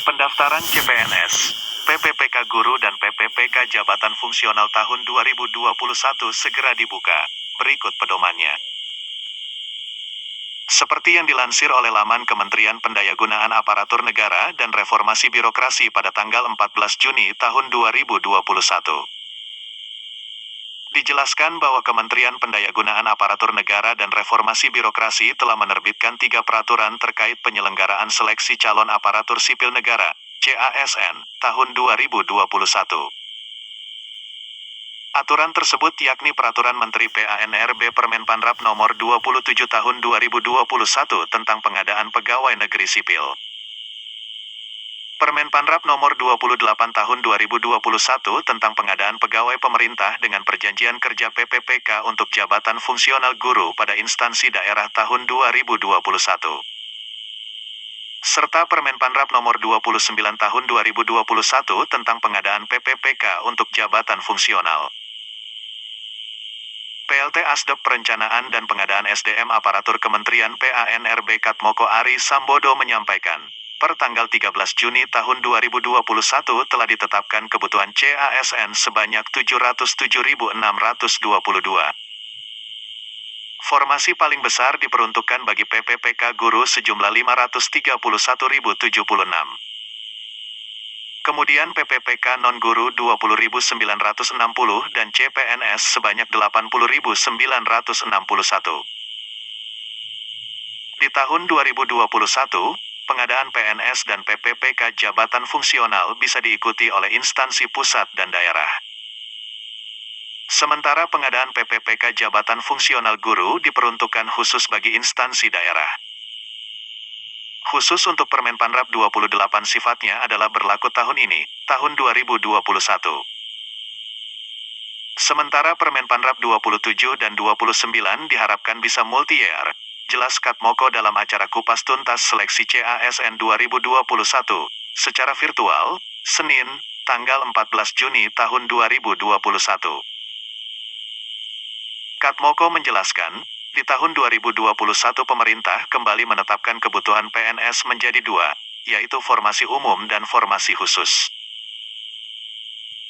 Pendaftaran CPNS, PPPK Guru dan PPPK Jabatan Fungsional tahun 2021 segera dibuka. Berikut pedomannya. Seperti yang dilansir oleh laman Kementerian Pendayagunaan Aparatur Negara dan Reformasi Birokrasi pada tanggal 14 Juni tahun 2021. Dijelaskan bahwa Kementerian Pendayagunaan Aparatur Negara dan Reformasi Birokrasi telah menerbitkan 3 peraturan terkait penyelenggaraan seleksi calon aparatur sipil negara, CASN, tahun 2021. Aturan tersebut yakni Peraturan Menteri PANRB Permenpanrab Nomor 27 Tahun 2021 tentang pengadaan pegawai negeri sipil. Permenpanrab Nomor 28 Tahun 2021 tentang pengadaan pegawai pemerintah dengan perjanjian kerja PPPK untuk jabatan fungsional guru pada instansi daerah tahun 2021. Serta Permenpanrab Nomor 29 Tahun 2021 tentang pengadaan PPPK untuk jabatan fungsional. PLT Asdep Perencanaan dan Pengadaan SDM Aparatur Kementerian PANRB Katmoko Ari Sambodo menyampaikan, per tanggal 13 Juni tahun 2021 telah ditetapkan kebutuhan CASN sebanyak 707.622. Formasi paling besar diperuntukkan bagi PPPK Guru sejumlah 531.076. Kemudian PPPK non-guru 20.960 dan CPNS sebanyak 80.961. Di tahun 2021, pengadaan PNS dan PPPK jabatan fungsional bisa diikuti oleh instansi pusat dan daerah. Sementara pengadaan PPPK jabatan fungsional guru diperuntukkan khusus bagi instansi daerah. Khusus untuk Permenpanrab 28 sifatnya adalah berlaku tahun ini, tahun 2021. Sementara Permenpanrab 27 dan 29 diharapkan bisa multi-year, jelas Katmoko dalam acara kupas tuntas seleksi CASN 2021, secara virtual, Senin, tanggal 14 Juni tahun 2021. Katmoko menjelaskan, di tahun 2021 pemerintah kembali menetapkan kebutuhan PNS menjadi 2, yaitu formasi umum dan formasi khusus.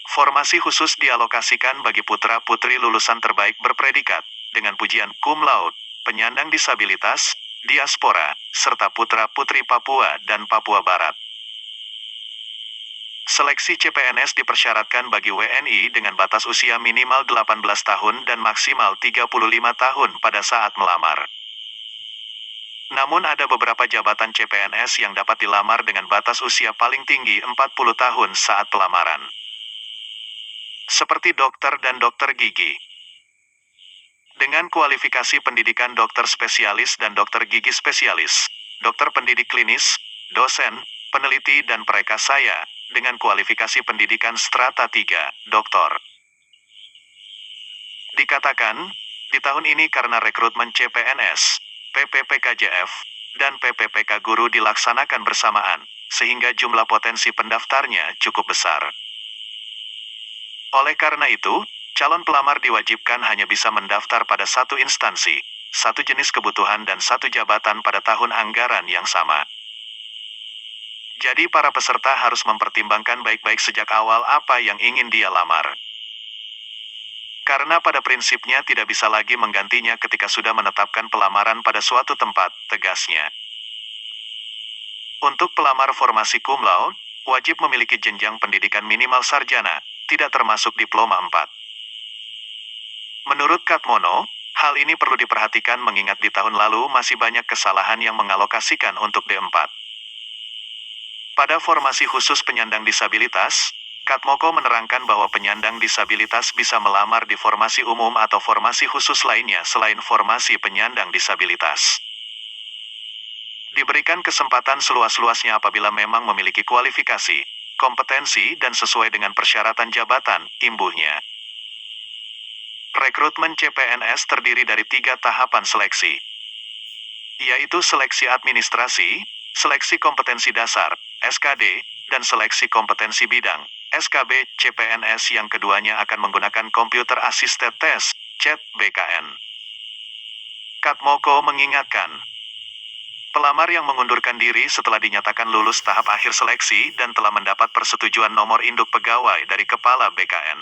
Formasi khusus dialokasikan bagi putra-putri lulusan terbaik berpredikat, dengan pujian cum laude, penyandang disabilitas, diaspora, serta putra-putri Papua dan Papua Barat. Seleksi CPNS dipersyaratkan bagi WNI dengan batas usia minimal 18 tahun dan maksimal 35 tahun pada saat melamar. Namun ada beberapa jabatan CPNS yang dapat dilamar dengan batas usia paling tinggi 40 tahun saat pelamaran. Seperti dokter dan dokter gigi. Dengan kualifikasi pendidikan dokter spesialis dan dokter gigi spesialis, dokter pendidik klinis, dosen, peneliti dan praekasaya, dengan kualifikasi pendidikan strata 3, doktor. Dikatakan, di tahun ini karena rekrutmen CPNS, PPPKJF, dan PPPK Guru dilaksanakan bersamaan, sehingga jumlah potensi pendaftarnya cukup besar. Oleh karena itu, calon pelamar diwajibkan hanya bisa mendaftar pada satu instansi, satu jenis kebutuhan dan satu jabatan pada tahun anggaran yang sama. Jadi para peserta harus mempertimbangkan baik-baik sejak awal apa yang ingin dia lamar. Karena pada prinsipnya tidak bisa lagi menggantinya ketika sudah menetapkan pelamaran pada suatu tempat, tegasnya. Untuk pelamar formasi cum laude, wajib memiliki jenjang pendidikan minimal sarjana, tidak termasuk diploma 4. Menurut Katmono, hal ini perlu diperhatikan mengingat di tahun lalu masih banyak kesalahan yang mengalokasikan untuk D4. Pada formasi khusus penyandang disabilitas, Katmoko menerangkan bahwa penyandang disabilitas bisa melamar di formasi umum atau formasi khusus lainnya selain formasi penyandang disabilitas. Diberikan kesempatan seluas-luasnya apabila memang memiliki kualifikasi, kompetensi dan sesuai dengan persyaratan jabatan, imbuhnya. Rekrutmen CPNS terdiri dari 3 tahapan seleksi, yaitu seleksi administrasi, seleksi kompetensi dasar, SKD, dan seleksi kompetensi bidang, SKB. CPNS yang keduanya akan menggunakan Computer Assisted Test, CAT, BKN. Katmoko mengingatkan, pelamar yang mengundurkan diri setelah dinyatakan lulus tahap akhir seleksi dan telah mendapat persetujuan nomor induk pegawai dari Kepala BKN,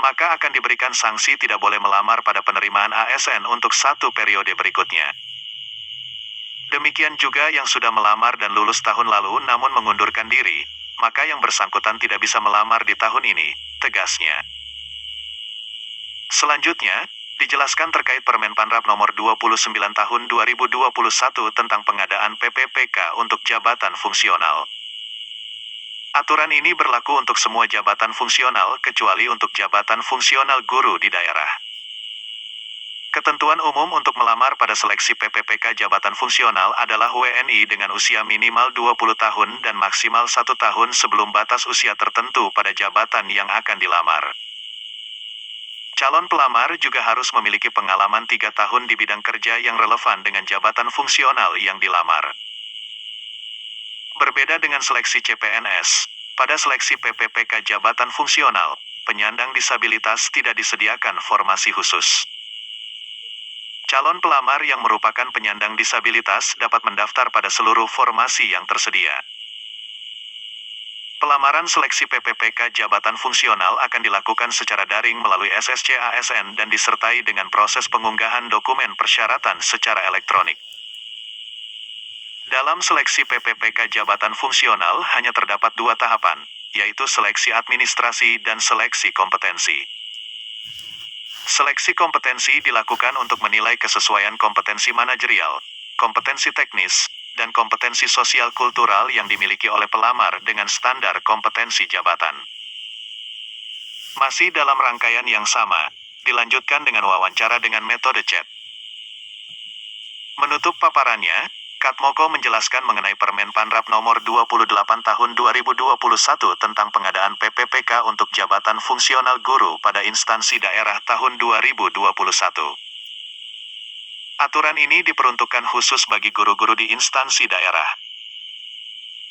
maka akan diberikan sanksi tidak boleh melamar pada penerimaan ASN untuk 1 periode berikutnya. Demikian juga yang sudah melamar dan lulus tahun lalu namun mengundurkan diri, maka yang bersangkutan tidak bisa melamar di tahun ini, tegasnya. Selanjutnya, dijelaskan terkait Permen Panrap nomor 29 tahun 2021 tentang pengadaan PPPK untuk jabatan fungsional. Aturan ini berlaku untuk semua jabatan fungsional kecuali untuk jabatan fungsional guru di daerah. Ketentuan umum untuk melamar pada seleksi PPPK jabatan fungsional adalah WNI dengan usia minimal 20 tahun dan maksimal 1 tahun sebelum batas usia tertentu pada jabatan yang akan dilamar. Calon pelamar juga harus memiliki pengalaman 3 tahun di bidang kerja yang relevan dengan jabatan fungsional yang dilamar. Berbeda dengan seleksi CPNS, pada seleksi PPPK jabatan fungsional, penyandang disabilitas tidak disediakan formasi khusus. Calon pelamar yang merupakan penyandang disabilitas dapat mendaftar pada seluruh formasi yang tersedia. Pelamaran seleksi PPPK jabatan fungsional akan dilakukan secara daring melalui SSC ASN dan disertai dengan proses pengunggahan dokumen persyaratan secara elektronik. Dalam seleksi PPPK jabatan fungsional hanya terdapat 2 tahapan, yaitu seleksi administrasi dan seleksi kompetensi. Seleksi kompetensi dilakukan untuk menilai kesesuaian kompetensi manajerial, kompetensi teknis, dan kompetensi sosial kultural yang dimiliki oleh pelamar dengan standar kompetensi jabatan. Masih dalam rangkaian yang sama, dilanjutkan dengan wawancara dengan metode chat. Menutup paparannya, Katmoko menjelaskan mengenai Permen Panrap nomor 28 tahun 2021 tentang pengadaan PPPK untuk jabatan fungsional guru pada instansi daerah tahun 2021. Aturan ini diperuntukkan khusus bagi guru-guru di instansi daerah.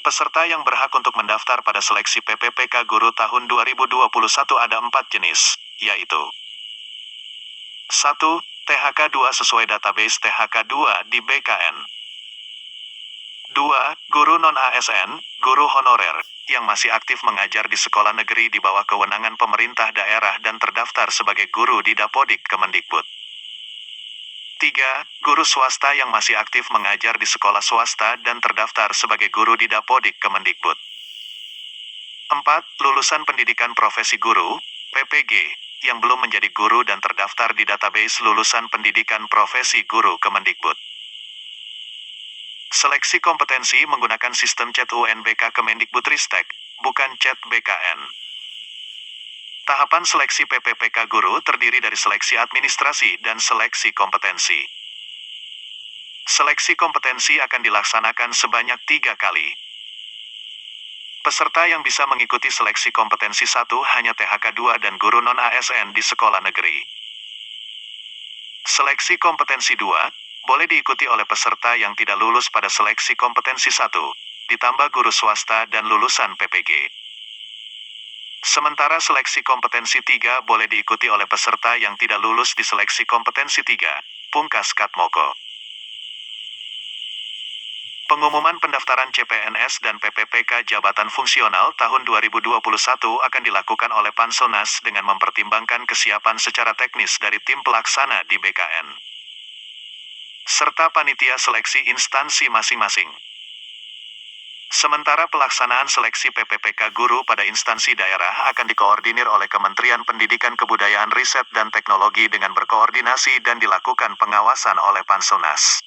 Peserta yang berhak untuk mendaftar pada seleksi PPPK guru tahun 2021 ada 4 jenis, yaitu 1. THK 2 sesuai database THK 2 di BKN. 2. Guru non-ASN, guru honorer, yang masih aktif mengajar di sekolah negeri di bawah kewenangan pemerintah daerah dan terdaftar sebagai guru di Dapodik Kemendikbud. 3. Guru swasta yang masih aktif mengajar di sekolah swasta dan terdaftar sebagai guru di Dapodik Kemendikbud. 4. Lulusan pendidikan profesi guru, PPG, yang belum menjadi guru dan terdaftar di database lulusan pendidikan profesi guru Kemendikbud. Seleksi kompetensi menggunakan sistem chat UNBK Kemendikbudristek, bukan chat BKN. Tahapan seleksi PPPK guru terdiri dari seleksi administrasi dan seleksi kompetensi. Seleksi kompetensi akan dilaksanakan sebanyak 3 kali. Peserta yang bisa mengikuti seleksi kompetensi 1 hanya THK 2 dan guru non-ASN di sekolah negeri. Seleksi kompetensi 2 boleh diikuti oleh peserta yang tidak lulus pada seleksi kompetensi 1, ditambah guru swasta dan lulusan PPG. Sementara seleksi kompetensi 3 boleh diikuti oleh peserta yang tidak lulus di seleksi kompetensi 3, pungkas Katmoko. Pengumuman pendaftaran CPNS dan PPPK jabatan fungsional tahun 2021 akan dilakukan oleh Panselnas dengan mempertimbangkan kesiapan secara teknis dari tim pelaksana di BKN, serta panitia seleksi instansi masing-masing. Sementara pelaksanaan seleksi PPPK guru pada instansi daerah akan dikoordinir oleh Kementerian Pendidikan Kebudayaan Riset dan Teknologi dengan berkoordinasi dan dilakukan pengawasan oleh Panselnas.